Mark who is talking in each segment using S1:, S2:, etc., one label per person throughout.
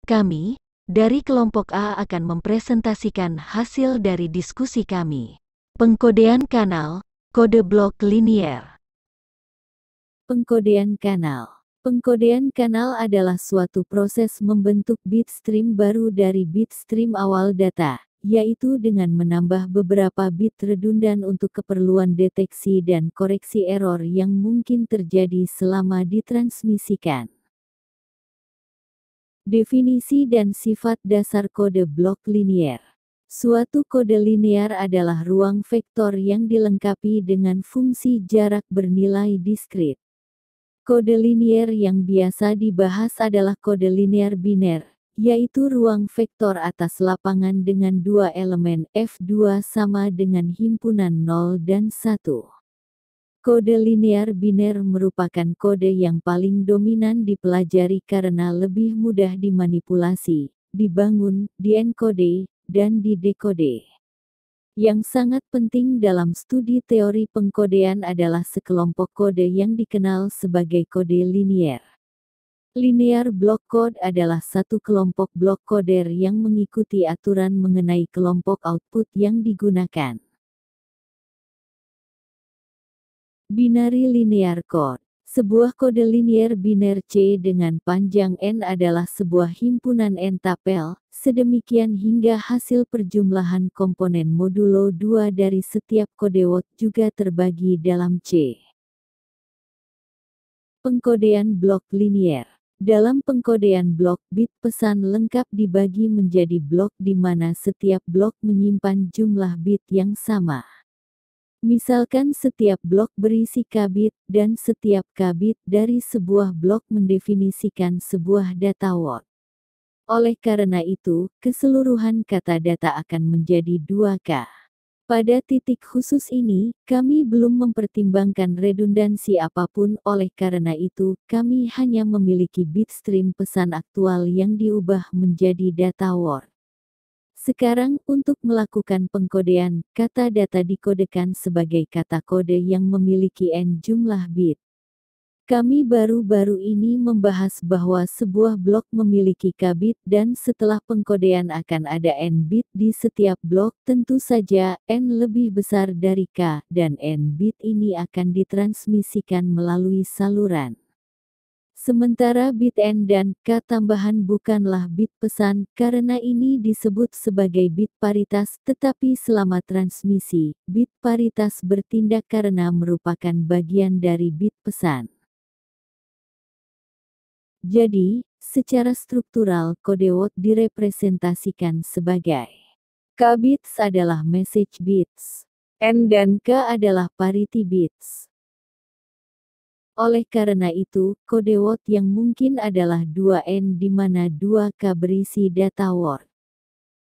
S1: Kami, dari kelompok A akan mempresentasikan hasil dari diskusi kami. Pengkodean kanal, kode blok linier.
S2: Pengkodean kanal. Pengkodean kanal adalah suatu proses membentuk bit stream baru dari bit stream awal data, yaitu dengan menambah beberapa bit redundan untuk keperluan deteksi dan koreksi error yang mungkin terjadi selama ditransmisikan. Definisi dan sifat dasar kode blok linier. Suatu kode linear adalah ruang vektor yang dilengkapi dengan fungsi jarak bernilai diskrit. Kode linier yang biasa dibahas adalah kode linear biner, yaitu ruang vektor atas lapangan dengan dua elemen F2 sama dengan himpunan 0 dan 1. Kode linear biner merupakan kode yang paling dominan dipelajari karena lebih mudah dimanipulasi, dibangun, dienkode, dan didekode. Yang sangat penting dalam studi teori pengkodean adalah sekelompok kode yang dikenal sebagai kode linier. Linear block code adalah satu kelompok blok koder yang mengikuti aturan mengenai kelompok output yang digunakan. Binary linear code. Sebuah kode linier biner C dengan panjang n adalah sebuah himpunan n tapel, sedemikian hingga hasil perjumlahan komponen modulo 2 dari setiap kode word juga terbagi dalam C. Pengkodean blok linier. Dalam pengkodean blok, bit pesan lengkap dibagi menjadi blok di mana setiap blok menyimpan jumlah bit yang sama. Misalkan setiap blok berisi k bit, dan setiap k bit dari sebuah blok mendefinisikan sebuah data word. Oleh karena itu, keseluruhan kata data akan menjadi 2K. Pada titik khusus ini, kami belum mempertimbangkan redundansi apapun, oleh karena itu, kami hanya memiliki bit stream pesan aktual yang diubah menjadi data word. Sekarang, untuk melakukan pengkodean, kata data dikodekan sebagai kata kode yang memiliki n jumlah bit. Kami baru-baru ini membahas bahwa sebuah blok memiliki k bit dan setelah pengkodean akan ada n bit di setiap blok, tentu saja n lebih besar dari k, dan n bit ini akan ditransmisikan melalui saluran. Sementara bit n dan k tambahan bukanlah bit pesan, karena ini disebut sebagai bit paritas, tetapi selama transmisi, bit paritas bertindak karena merupakan bagian dari bit pesan. Jadi, secara struktural kode word direpresentasikan sebagai k bits adalah message bits, n dan k adalah parity bits. Oleh karena itu, kode word yang mungkin adalah 2N di mana 2K berisi data word.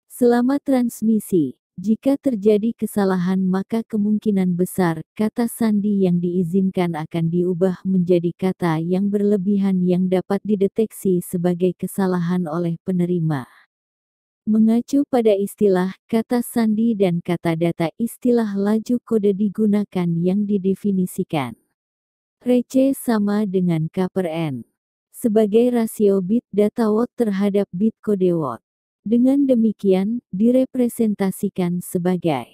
S2: Selama transmisi, jika terjadi kesalahan maka kemungkinan besar, kata sandi yang diizinkan akan diubah menjadi kata yang berlebihan yang dapat dideteksi sebagai kesalahan oleh penerima. Mengacu pada istilah, kata sandi dan kata data istilah laju kode digunakan yang didefinisikan. Rc sama dengan K per N. Sebagai rasio bit data word terhadap bit kode word. Dengan demikian, direpresentasikan sebagai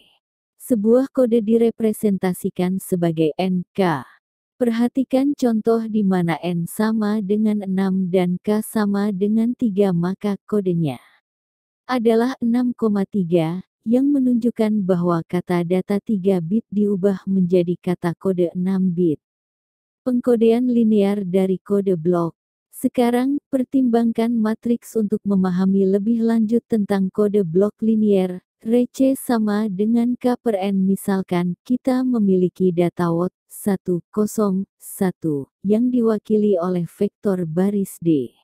S2: sebuah kode direpresentasikan sebagai NK. Perhatikan contoh di mana N sama dengan 6 dan K sama dengan 3 maka kodenya adalah 6,3, yang menunjukkan bahwa kata data 3 bit diubah menjadi kata kode 6 bit. Pengkodean linear dari kode blok. Sekarang, pertimbangkan matriks untuk memahami lebih lanjut tentang kode blok linear. Rc sama dengan K per N. Misalkan, kita memiliki data word 1, 0, 1, yang diwakili oleh vektor baris D.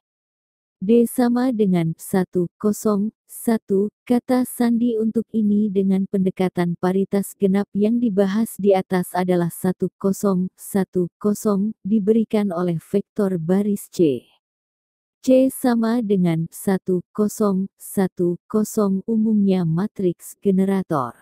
S2: D sama dengan 1, 0, 1, kata sandi untuk ini dengan pendekatan paritas genap yang dibahas di atas adalah 1, 0, 1, 0, diberikan oleh vektor baris C. C sama dengan 1, 0, 1, 0 umumnya matriks generator.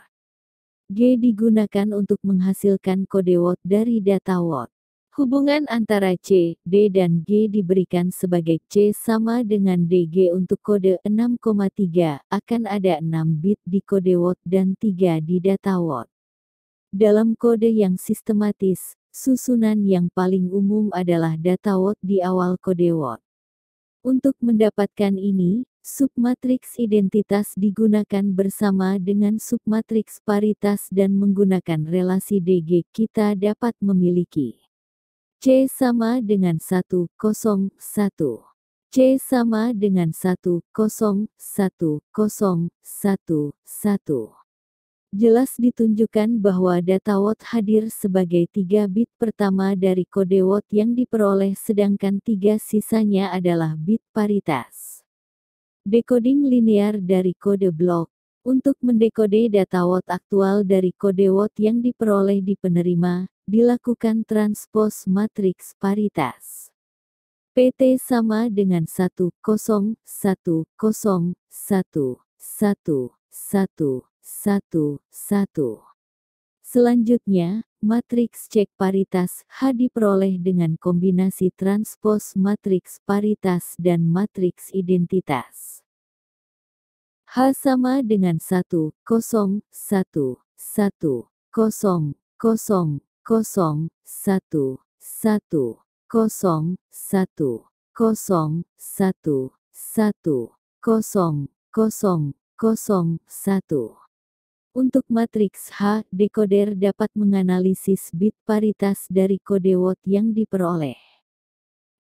S2: G digunakan untuk menghasilkan kode word dari data word. Hubungan antara C, D dan G diberikan sebagai C sama dengan DG untuk kode 6,3, akan ada 6 bit di kode word dan 3 di data word. Dalam kode yang sistematis, susunan yang paling umum adalah data word di awal kode word. Untuk mendapatkan ini, submatriks identitas digunakan bersama dengan submatriks paritas dan menggunakan relasi DG kita dapat memiliki C sama dengan 1, 0, 1. C sama dengan 1, 0, 1, 0, 1, 1. Jelas ditunjukkan bahwa data word hadir sebagai 3 bit pertama dari kode word yang diperoleh sedangkan 3 sisanya adalah bit paritas. Decoding linear dari kode blok. Untuk mendekode data word aktual dari kode word yang diperoleh di penerima, dilakukan transpos matriks paritas. PT sama dengan 1, 0, 1, 0, 1, 1, 1, 1, 1. Selanjutnya, matriks cek paritas H diperoleh dengan kombinasi transpos matriks paritas dan matriks identitas. H sama dengan 1, 0, 1, 1, 0, 0, 0, 1, 1, 0, 1, 1, 0, 1, 1, 0, 0, 0, 1. Untuk matriks H, decoder dapat menganalisis bit paritas dari kode word yang diperoleh.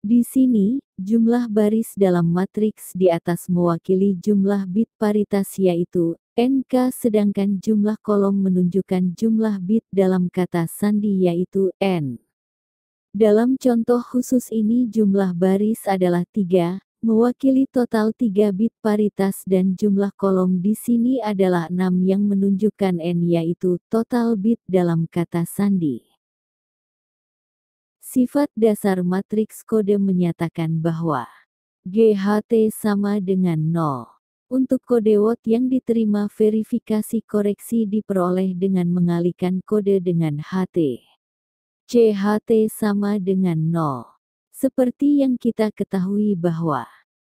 S2: Di sini, jumlah baris dalam matriks di atas mewakili jumlah bit paritas yaitu NK sedangkan jumlah kolom menunjukkan jumlah bit dalam kata sandi yaitu N. Dalam contoh khusus ini jumlah baris adalah 3, mewakili total 3 bit paritas dan jumlah kolom di sini adalah 6 yang menunjukkan N yaitu total bit dalam kata sandi. Sifat dasar matriks kode menyatakan bahwa GHT sama dengan 0. Untuk kode word yang diterima verifikasi koreksi diperoleh dengan mengalihkan kode dengan HT. CHT sama dengan 0. Seperti yang kita ketahui bahwa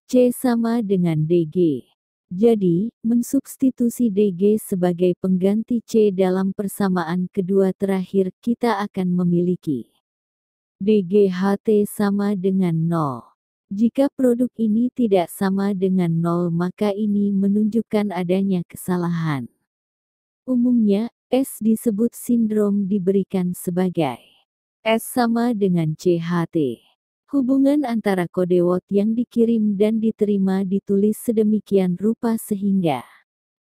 S2: C sama dengan DG. Jadi, mensubstitusi DG sebagai pengganti C dalam persamaan kedua terakhir kita akan memiliki DGHT sama dengan 0. Jika produk ini tidak sama dengan 0 maka ini menunjukkan adanya kesalahan. Umumnya, S disebut sindrom diberikan sebagai S sama dengan CHT. Hubungan antara kode word yang dikirim dan diterima ditulis sedemikian rupa sehingga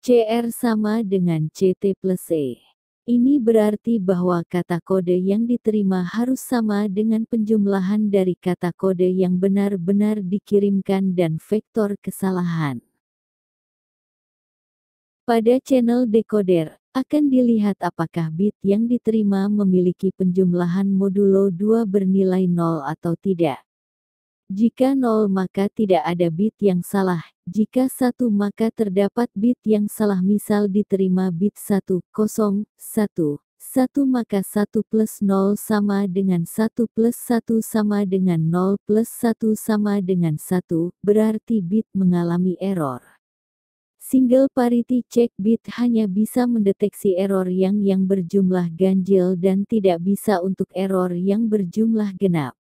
S2: CR sama dengan CT plus E. Ini berarti bahwa kata kode yang diterima harus sama dengan penjumlahan dari kata kode yang benar-benar dikirimkan dan vektor kesalahan. Pada channel decoder, akan dilihat apakah bit yang diterima memiliki penjumlahan modulo 2 bernilai 0 atau tidak. Jika 0 maka tidak ada bit yang salah, jika 1 maka terdapat bit yang salah misal diterima bit 1, 0, 1, 1 maka 1 plus 0 sama dengan 1 plus 1 sama dengan 0 plus 1 sama dengan 1, berarti bit mengalami error. Single parity check bit hanya bisa mendeteksi error yang berjumlah ganjil dan tidak bisa untuk error yang berjumlah genap.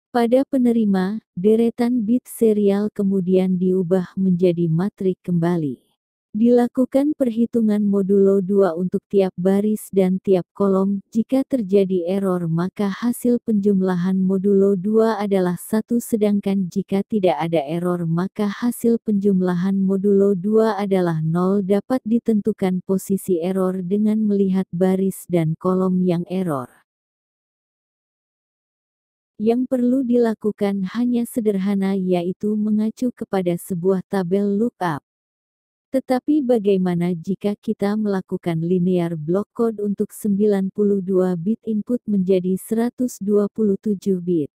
S2: Pada penerima, deretan bit serial kemudian diubah menjadi matrik kembali. Dilakukan perhitungan modulo 2 untuk tiap baris dan tiap kolom. Jika terjadi error maka hasil penjumlahan modulo 2 adalah 1 sedangkan jika tidak ada error maka hasil penjumlahan modulo 2 adalah 0. Dapat ditentukan posisi error dengan melihat baris dan kolom yang error. Yang perlu dilakukan hanya sederhana yaitu mengacu kepada sebuah tabel lookup. Tetapi bagaimana jika kita melakukan linear block code untuk 92 bit input menjadi 127 bit?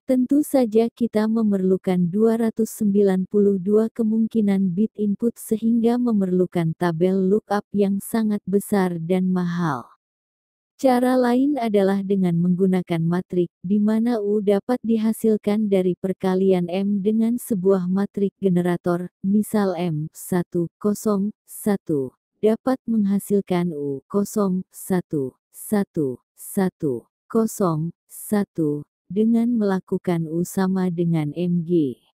S2: Tentu saja kita memerlukan 292 kemungkinan bit input sehingga memerlukan tabel lookup yang sangat besar dan mahal. Cara lain adalah dengan menggunakan matrik, di mana U dapat dihasilkan dari perkalian M dengan sebuah matrik generator, misal M1, 0, 1, dapat menghasilkan U, 0, 1, 1, 1, 0, 1, dengan melakukan U sama dengan Mg.